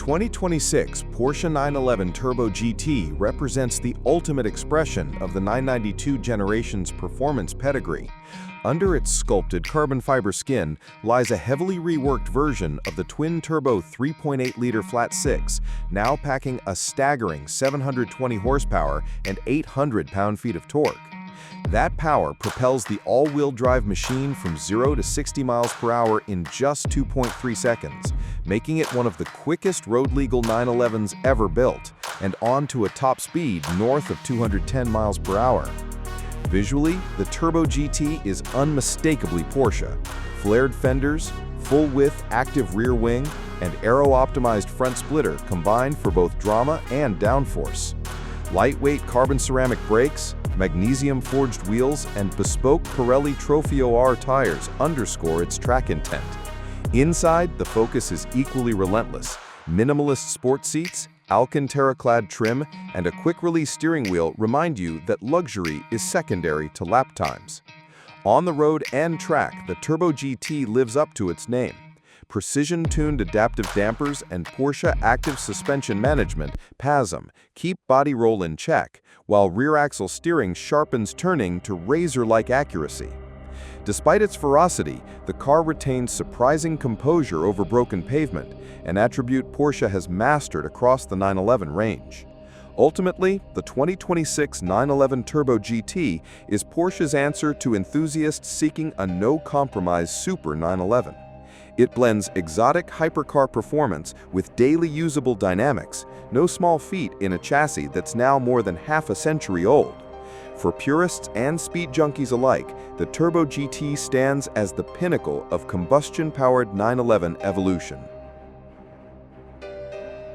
2026 Porsche 911 Turbo GT represents the ultimate expression of the 992 generation's performance pedigree. Under its sculpted carbon fiber skin lies a heavily reworked version of the twin-turbo 3.8-liter flat-six, now packing a staggering 720 horsepower and 800 pound-feet of torque. That power propels the all-wheel drive machine from 0 to 60 miles per hour in just 2.3 seconds, making it one of the quickest road-legal 911s ever built, and on to a top speed north of 210 miles per hour. Visually, the Turbo GT is unmistakably Porsche. Flared fenders, full-width active rear wing, and aero-optimized front splitter combine for both drama and downforce. Lightweight carbon ceramic brakes, magnesium-forged wheels, and bespoke Pirelli Trofeo R tires underscore its track intent. Inside, the focus is equally relentless. Minimalist sport seats, Alcantara-clad trim, and a quick-release steering wheel remind you that luxury is secondary to lap times. On the road and track, the Turbo GT lives up to its name. Precision-tuned adaptive dampers and Porsche Active Suspension Management (PASM) keep body roll in check, while rear-axle steering sharpens turning to razor-like accuracy. Despite its ferocity, the car retains surprising composure over broken pavement, an attribute Porsche has mastered across the 911 range. Ultimately, the 2026 911 Turbo GT is Porsche's answer to enthusiasts seeking a no-compromise Super 911. It blends exotic hypercar performance with daily usable dynamics, no small feat in a chassis that's now more than half a century old. For purists and speed junkies alike, the Turbo GT stands as the pinnacle of combustion-powered 911 evolution.